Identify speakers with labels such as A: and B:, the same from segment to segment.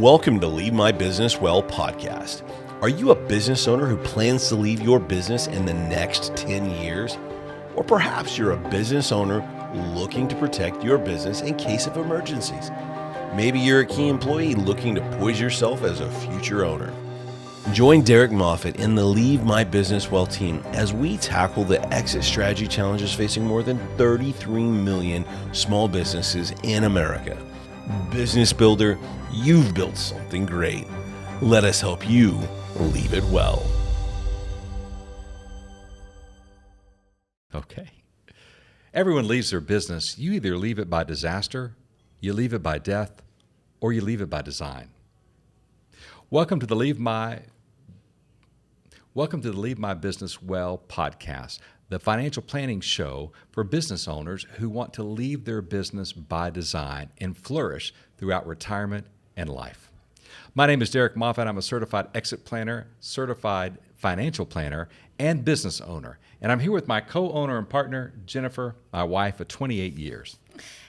A: Welcome to Leave My Business Well podcast. Are you a business owner who plans to leave your business in the next 10 years? Or perhaps you're a business owner looking to protect your business in case of emergencies. Maybe you're a key employee looking to poise yourself as a future owner. Join Jennifer Moffatt in the Leave My Business Well team as we tackle the exit strategy challenges facing more than 33 million small businesses in America. Business builder, you've built something great. Let us help you leave it well.
B: Okay. Everyone leaves their business. You either leave it by disaster, you leave it by death, or you leave it by design. Welcome to the Leave My Business Well podcast, the financial planning show for business owners who want to leave their business by design and flourish throughout retirement and life. My name is Jennifer Moffatt. I'm a certified exit planner, certified financial planner, and business owner. And I'm here with my co-owner and partner, Jennifer, my wife of 28 years.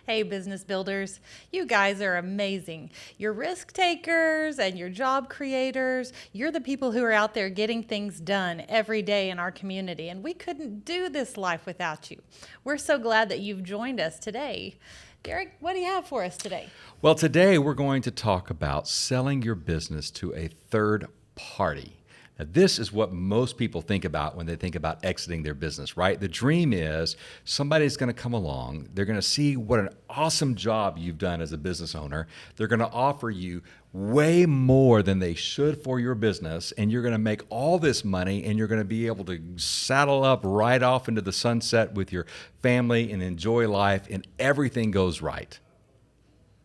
C: Hey, business builders, you guys are amazing. You're risk takers and you're job creators. You're the people who are out there getting things done every day in our community, and we couldn't do this life without you. We're so glad that you've joined us today. Derek, what do you have for us today?
B: Well, today we're going to talk about selling your business to a third party. Now, this is what most people think about when they think about exiting their business, right? The dream is somebody's going to come along. They're going to see what an awesome job you've done as a business owner. They're going to offer you way more than they should for your business, and you're going to make all this money, and you're going to be able to saddle up right off into the sunset with your family and enjoy life, and everything goes right.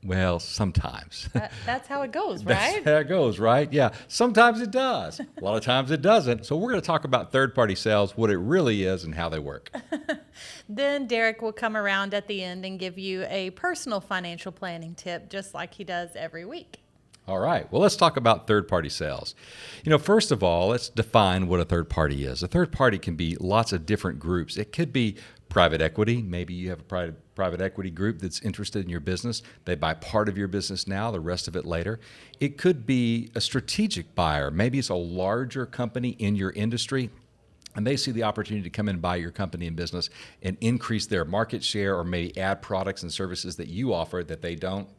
B: Well, sometimes.
C: That's how it goes, right?
B: That's how it goes, right? Yeah. Sometimes it does. A lot of times it doesn't. So we're going to talk about third-party sales, what it really is, and how they work.
C: Then Derek will come around at the end and give you a personal financial planning tip, just like he does every week.
B: All right. Well, let's talk about third-party sales. First of all, let's define what a third party is. A third party can be lots of different groups. It could be private equity. Maybe you have a private equity group that's interested in your business. They buy part of your business now, the rest of it later. It could be a strategic buyer. Maybe it's a larger company in your industry, and they see the opportunity to come and buy your company and business and increase their market share, or maybe add products and services that you offer that they don't.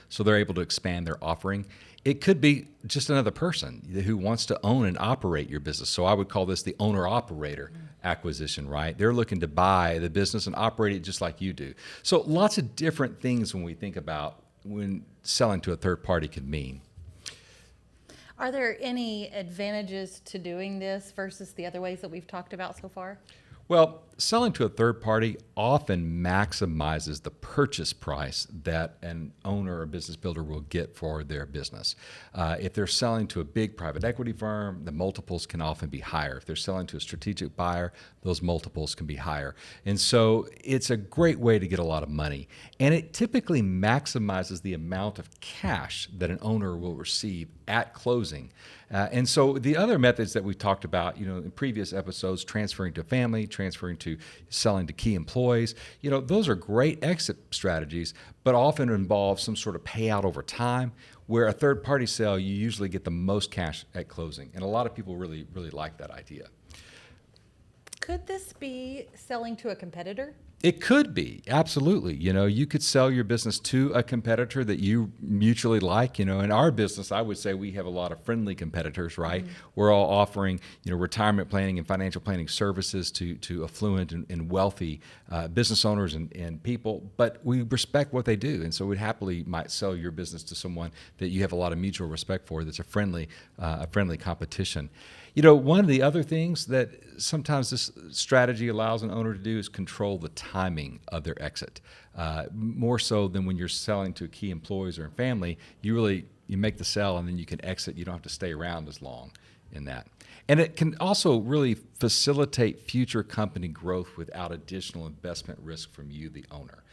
B: So they're able to expand their offering. It could be just another person who wants to own and operate your business. So I would call this the owner-operator acquisition, right? They're looking to buy the business and operate it just like you do. So lots of different things when we think about when selling to a third party could mean.
C: Are there any advantages to doing this versus the other ways that we've talked about so far?
B: Well, selling to a third party often maximizes the purchase price that an owner or business builder will get for their business. If they're selling to a big private equity firm, the multiples can often be higher. If they're selling to a strategic buyer, those multiples can be higher. And so it's a great way to get a lot of money. And it typically maximizes the amount of cash that an owner will receive at closing. And so the other methods that we've talked about, in previous episodes, transferring to family, transferring to selling to key employees, those are great exit strategies, but often involve some sort of payout over time. Where a third-party sale, you usually get the most cash at closing. And a lot of people really, really like that idea.
C: Could this be selling to a competitor?
B: It could be, absolutely. You could sell your business to a competitor that you mutually like. In our business, I would say we have a lot of friendly competitors, right? Mm-hmm. We're all offering, retirement planning and financial planning services to affluent and wealthy business owners and people, but we respect what they do. And so we happily might sell your business to someone that you have a lot of mutual respect for, that's a friendly competition. One of the other things that sometimes this strategy allows an owner to do is control the timing of their exit. More so than when you're selling to key employees or family, you make the sale and then you can exit. You don't have to stay around as long in that. And it can also really facilitate future company growth without additional investment risk from you, the owner.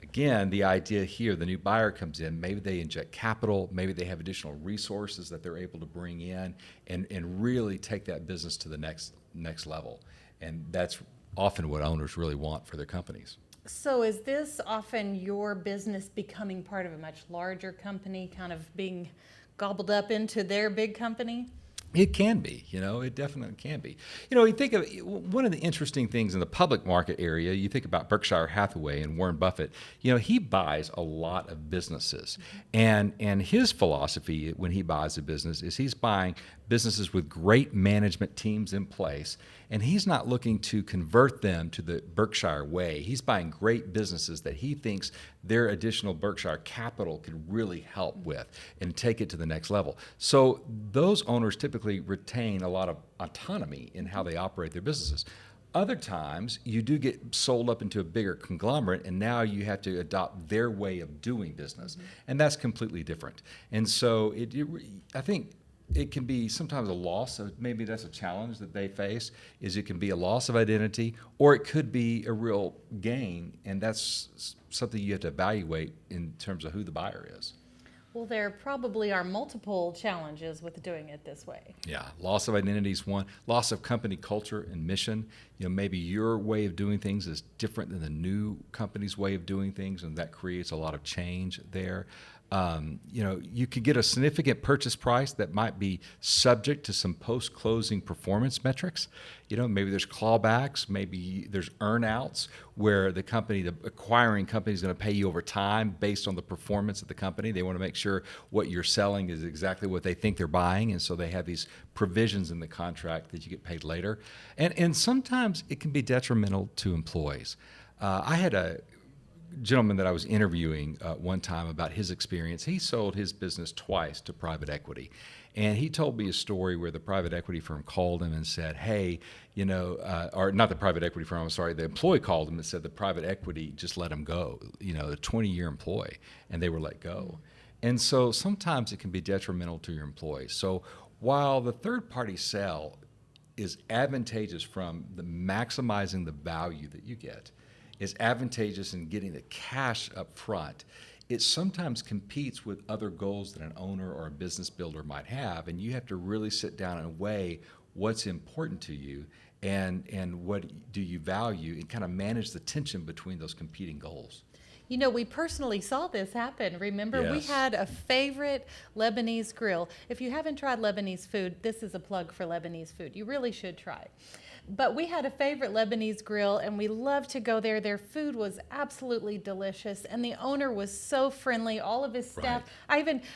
B: Again, the idea here, the new buyer comes in, maybe they inject capital, maybe they have additional resources that they're able to bring in and really take that business to the next level. And that's often what owners really want for their companies.
C: So is this often your business becoming part of a much larger company, kind of being gobbled up into their big company?
B: It can be, it definitely can be. You think of one of the interesting things in the public market area, you think about Berkshire Hathaway and Warren Buffett, he buys a lot of businesses. And his philosophy when he buys a business is he's buying businesses with great management teams in place, and he's not looking to convert them to the Berkshire way. He's buying great businesses that he thinks their additional Berkshire capital could really help with and take it to the next level. So those owners typically retain a lot of autonomy in how they operate their businesses. Other times, you do get sold up into a bigger conglomerate, and now you have to adopt their way of doing business, and that's completely different. And so I think it can be sometimes a loss of, maybe that's a challenge that they face, is it can be a loss of identity, or it could be a real gain, and that's something you have to evaluate in terms of who the buyer is.
C: Well, there probably are multiple challenges with doing it this way.
B: Yeah, loss of identity is one. Loss of company culture and mission. Maybe your way of doing things is different than the new company's way of doing things, and that creates a lot of change there. You could get a significant purchase price that might be subject to some post-closing performance metrics. Maybe there's clawbacks, maybe there's earn-outs where the acquiring company is going to pay you over time based on the performance of the company. They want to make sure what you're selling is exactly what they think they're buying, and so they have these provisions in the contract that you get paid later. And sometimes it can be detrimental to employees. I had a gentleman that I was interviewing one time about his experience. He sold his business twice to private equity. And he told me a story where the private equity firm called him and said, hey, or not the private equity firm, I'm sorry, the employee called him and said the private equity just let him go, a 20-year employee, and they were let go. And so sometimes it can be detrimental to your employees. So while the third-party sale is advantageous from the maximizing the value that you get, is advantageous in getting the cash up front, it sometimes competes with other goals that an owner or a business builder might have, and you have to really sit down and weigh what's important to you and what do you value, and kind of manage the tension between those competing goals.
C: We personally saw this happen. Remember, we
B: Yes.
C: had a favorite Lebanese grill. If you haven't tried Lebanese food, this is a plug for Lebanese food. You really should try. But we had a favorite Lebanese grill, and we loved to go there. Their food was absolutely delicious, and the owner was so friendly. All of his staff,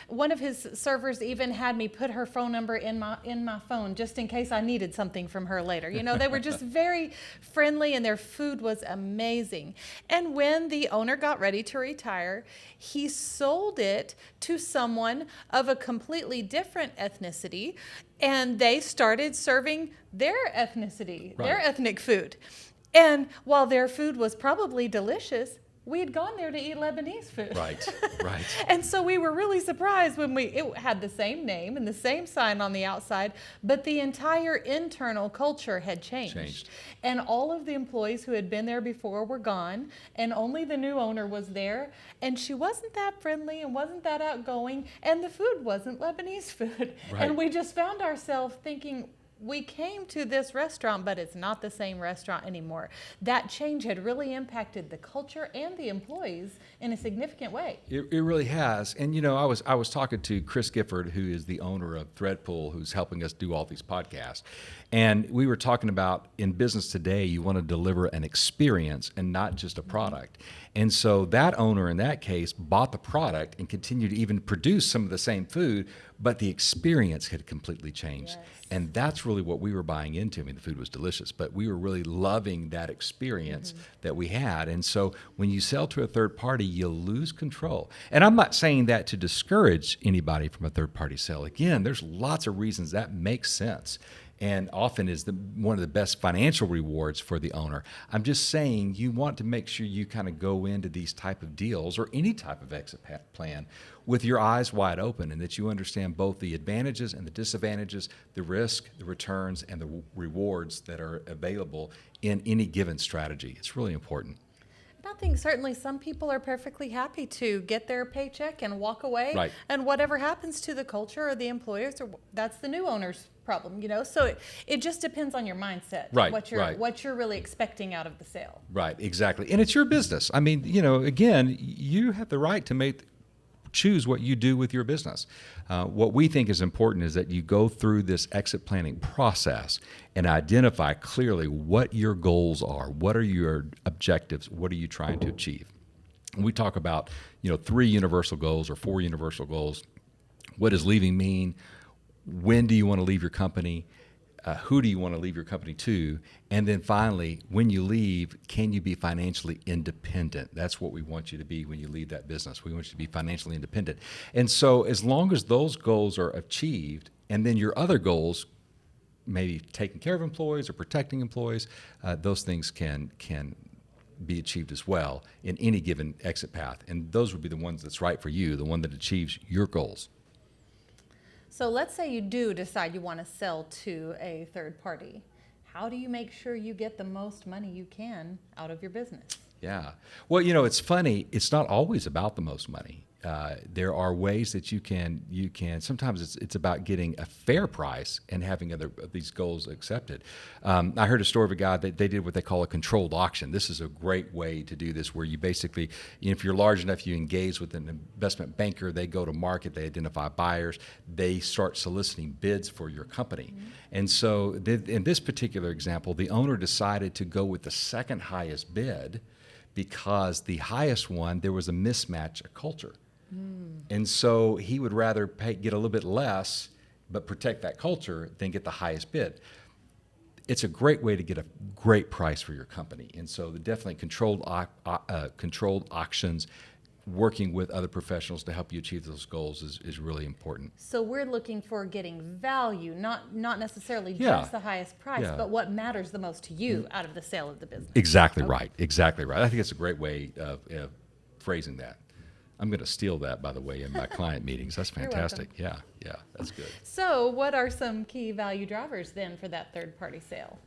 C: one of his servers even had me put her phone number in my phone just in case I needed something from her later. They were just very friendly, and their food was amazing. And when the owner got ready to retire, he sold it to someone of a completely different ethnicity, and they started serving their ethnicity, their ethnic food. And while their food was probably delicious, we had gone there to eat Lebanese food.
B: Right.
C: And so we were really surprised when it had the same name and the same sign on the outside, but the entire internal culture had changed. And all of the employees who had been there before were gone, and only the new owner was there. And she wasn't that friendly and wasn't that outgoing, and the food wasn't Lebanese food.
B: Right.
C: And we just found ourselves thinking, we came to this restaurant, but it's not the same restaurant anymore. That change had really impacted the culture and the employees in a significant way.
B: It really has. And I was talking to Chris Gifford, who is the owner of Threadpool, who's helping us do all these podcasts. And we were talking about, in business today, you want to deliver an experience and not just a product. And so that owner in that case bought the product and continued to even produce some of the same food, but the experience had completely changed.
C: Yes.
B: And that's really what we were buying into. I mean, the food was delicious, but we were really loving that experience that we had. And so when you sell to a third party, you lose control. And I'm not saying that to discourage anybody from a third party sale. Again, there's lots of reasons that makes sense, and often is one of the best financial rewards for the owner. I'm just saying you want to make sure you kind of go into these type of deals or any type of exit plan with your eyes wide open, and that you understand both the advantages and the disadvantages, the risk, the returns, and the rewards that are available in any given strategy. It's really important.
C: I think certainly some people are perfectly happy to get their paycheck and walk away.
B: Right.
C: And whatever happens to the culture or the employers, or that's the new owner's problem, So it just depends on your mindset.
B: Right,
C: What you're really expecting out of the sale.
B: Right, exactly. And it's your business. I mean, again, you have the right to choose what you do with your business. What we think is important is that you go through this exit planning process and identify clearly what your goals are. What are your objectives? What are you trying to achieve? And we talk about, 3 universal goals or 4 universal goals. What does leaving mean? When do you want to leave your company? Who do you want to leave your company to? And then finally, when you leave, can you be financially independent? That's what we want you to be when you leave that business. We want you to be financially independent. And so as long as those goals are achieved, and then your other goals, maybe taking care of employees or protecting employees, those things can be achieved as well in any given exit path. And those would be the ones that's right for you, the one that achieves your goals.
C: So let's say you do decide you want to sell to a third party. How do you make sure you get the most money you can out of your business?
B: Yeah. Well, it's funny. It's not always about the most money. There are ways that you can. Sometimes it's about getting a fair price and having other of these goals accepted. I heard a story of a guy that they did what they call a controlled auction. This is a great way to do this, where you basically, if you're large enough, you engage with an investment banker. They go to market. They identify buyers. They start soliciting bids for your company. Mm-hmm. And so, in this particular example, the owner decided to go with the second highest bid because the highest one, there was a mismatch of culture. And so he would rather get a little bit less, but protect that culture than get the highest bid. It's a great way to get a great price for your company. And so definitely controlled auctions, working with other professionals to help you achieve those goals is really important.
C: So we're looking for getting value, not necessarily just the highest price, but what matters the most to you out of the sale of the business.
B: Exactly right. Exactly right. I think it's a great way of phrasing that. I'm going to steal that, by the way, in my client meetings. That's fantastic. Yeah, that's good.
C: So what are some key value drivers then for that third-party sale?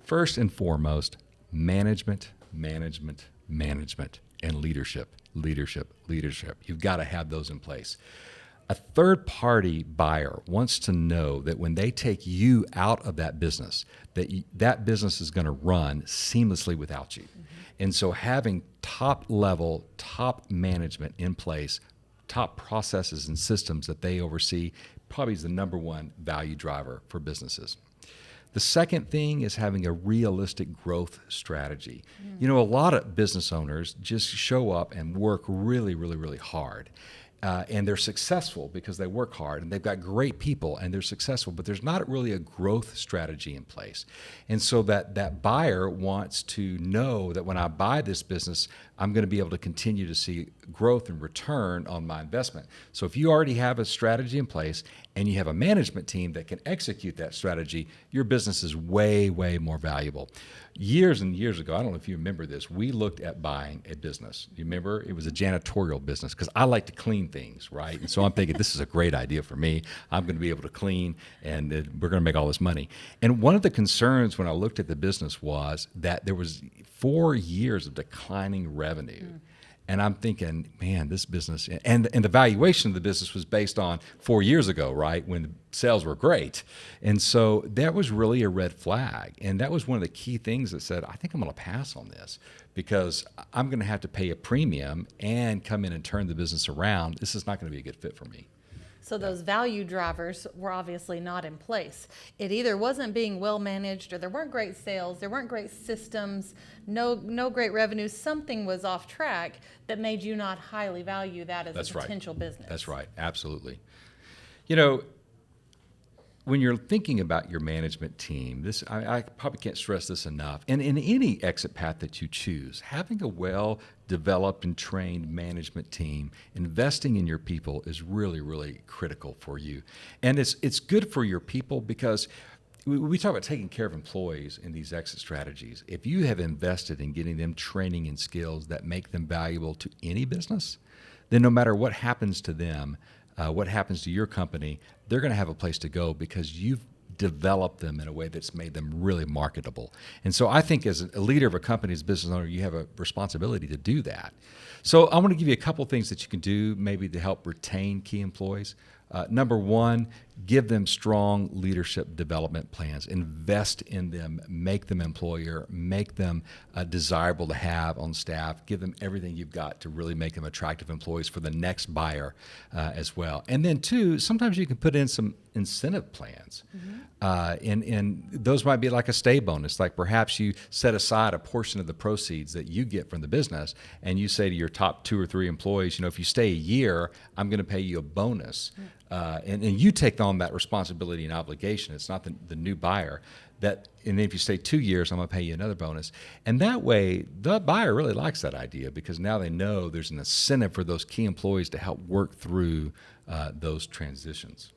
B: First and foremost, management, and leadership. You've got to have those in place. A third-party buyer wants to know that when they take you out of that business, that business is going to run seamlessly without you. Mm-hmm. And so having top management in place, top processes and systems that they oversee, probably is the number one value driver for businesses. The second thing is having a realistic growth strategy. A lot of business owners just show up and work really, really, really hard. And they're successful because they work hard and they've got great people and they're successful, but there's not really a growth strategy in place. And so that buyer wants to know that when I buy this business, I'm going to be able to continue to see growth and return on my investment. So if you already have a strategy in place and you have a management team that can execute that strategy, your business is way, way more valuable. Years and years ago, I don't know if you remember this, we looked at buying a business. You remember? It was a janitorial business because I like to clean things, right? And so I'm thinking, this is a great idea for me. I'm going to be able to clean and we're going to make all this money. And one of the concerns when I looked at the business was that there was 4 years of declining revenue. And I'm thinking, man, this business, and the valuation of the business was based on 4 years ago, right, when the sales were great. And so that was really a red flag. And that was one of the key things that said, I think I'm going to pass on this because I'm going to have to pay a premium and come in and turn the business around. This is not going to be a good fit for me.
C: So those value drivers were obviously not in place. It either wasn't being well managed, or there weren't great sales, there weren't great systems, no great revenues. Something was off track that made you not highly value that as a potential business.
B: That's right. Absolutely. When you're thinking about your management team, I probably can't stress this enough. And in any exit path that you choose, having a well-developed and trained management team, investing in your people is really, really critical for you. And it's good for your people because we talk about taking care of employees in these exit strategies. If you have invested in getting them training and skills that make them valuable to any business, then no matter what happens to them, what happens to your company, they're going to have a place to go because you've develop them in a way that's made them really marketable. And so I think as a leader of a company, as a business owner, you have a responsibility to do that. So I want to give you a couple things that you can do maybe to help retain key employees. Number one, give them strong leadership development plans. Invest in them, make them employer, make them desirable to have on staff. Give them everything you've got to really make them attractive employees for the next buyer as well. And then two, sometimes you can put in some incentive plans. And those might be like a stay bonus. Like perhaps you set aside a portion of the proceeds that you get from the business and you say to your top 2 or 3 employees, if you stay a year, I'm going to pay you a bonus. And you take on that responsibility and obligation. It's not the new buyer. And then if you stay 2 years, I'm going to pay you another bonus. And that way, the buyer really likes that idea because now they know there's an incentive for those key employees to help work through those transitions.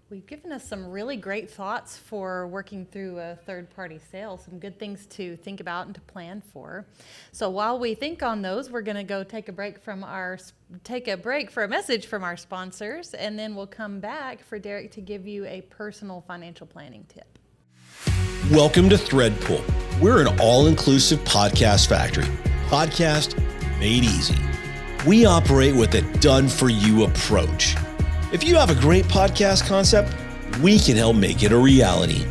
C: We've given us some really great thoughts for working through a third-party sale, some good things to think about and to plan for. So while we think on those, we're going to go take a break for a message from our sponsors, and then we'll come back for Derek to give you a personal financial planning tip.
A: Welcome to Threadpool. We're an all-inclusive podcast factory. Podcast made easy. We operate with a done-for-you approach. If you have a great podcast concept, we can help make it a reality.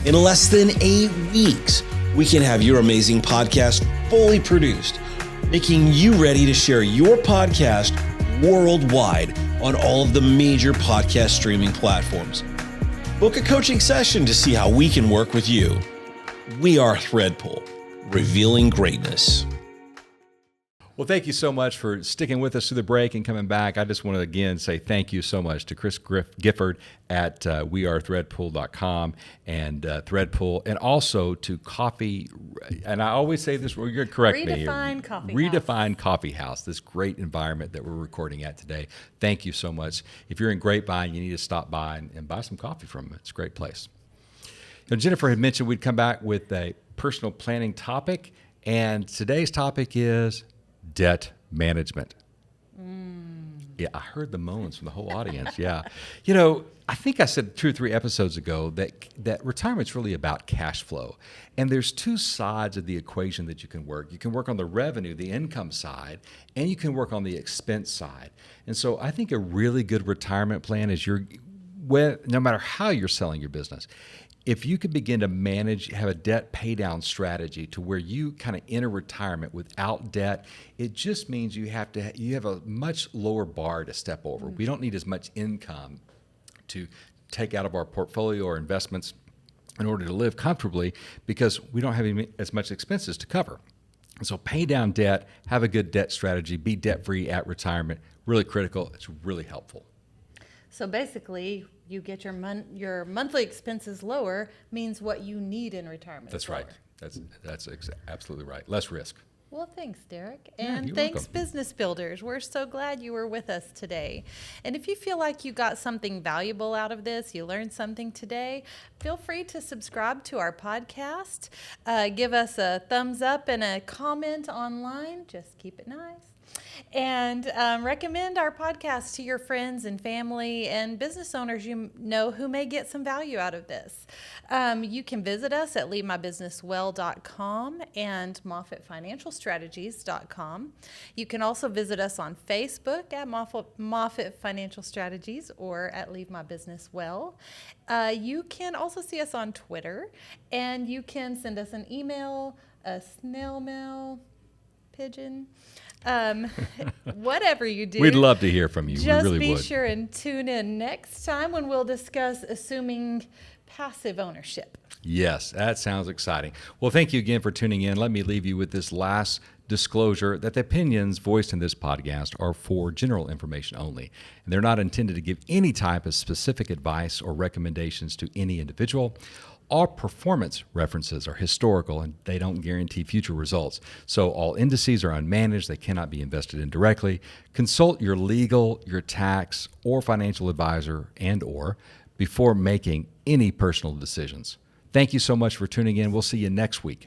A: In less than 8 weeks, we can have your amazing podcast fully produced, making you ready to share your podcast worldwide on all of the major podcast streaming platforms. Book a coaching session to see how we can work with you. We are Threadpool, revealing greatness.
B: Well, thank you so much for sticking with us through the break and coming back. I just want to again say thank you so much to Chris Gifford at wearethreadpool.com and Threadpool, and also to Coffee, and I always say this, you're going to correct me here. Redefine Coffee House, this great environment that we're recording at today. Thank you so much. If you're in Grapevine, you need to stop by and buy some coffee from them. It's a great place. Jennifer had mentioned we'd come back with a personal planning topic, and today's topic is debt management. Yeah, I heard the moans from the whole audience. Yeah. I think I said 2 or 3 episodes ago that retirement's really about cash flow. And there's 2 sides of the equation that you can work. You can work on the revenue, the income side, and you can work on the expense side. And so I think a really good retirement plan is no matter how you're selling your business, if you could begin to have a debt pay down strategy to where you kind of enter retirement without debt, it just means you have a much lower bar to step over. We don't need as much income to take out of our portfolio or investments in order to live comfortably because we don't have as much expenses to cover. And so pay down debt, have a good debt strategy, be debt free at retirement, really critical. It's really helpful.
C: So basically, you get your monthly expenses lower means what you need in retirement.
B: That's right. That's absolutely right. Less risk.
C: Well, thanks, Derek.
B: Yeah,
C: And
B: you're
C: thanks,
B: welcome.
C: Business Builders. We're so glad you were with us today. And if you feel like you got something valuable out of this, you learned something today, feel free to subscribe to our podcast. Give us a thumbs up and a comment online. Just keep it nice. And recommend our podcast to your friends and family and business owners you know who may get some value out of this. You can visit us at leavemybusinesswell.com and MoffattFinancialStrategies.com. You can also visit us on Facebook at Moffatt Financial Strategies or at Leave My Business Well. You can also see us on Twitter, and you can send us an email, a snail mail, pigeon. Whatever you do,
B: We'd love to hear from you.
C: Just
B: we really
C: be
B: would.
C: sure and tune in next time when we'll discuss assuming passive ownership.
B: Yes, that sounds exciting. Well, thank you again for tuning in. Let me leave you with this last disclosure that the opinions voiced in this podcast are for general information only, and they're not intended to give any type of specific advice or recommendations to any individual. All performance references are historical and they don't guarantee future results. So all indices are unmanaged. They cannot be invested in directly. Consult your legal, your tax, or financial advisor or before making any personal decisions. Thank you so much for tuning in. We'll see you next week.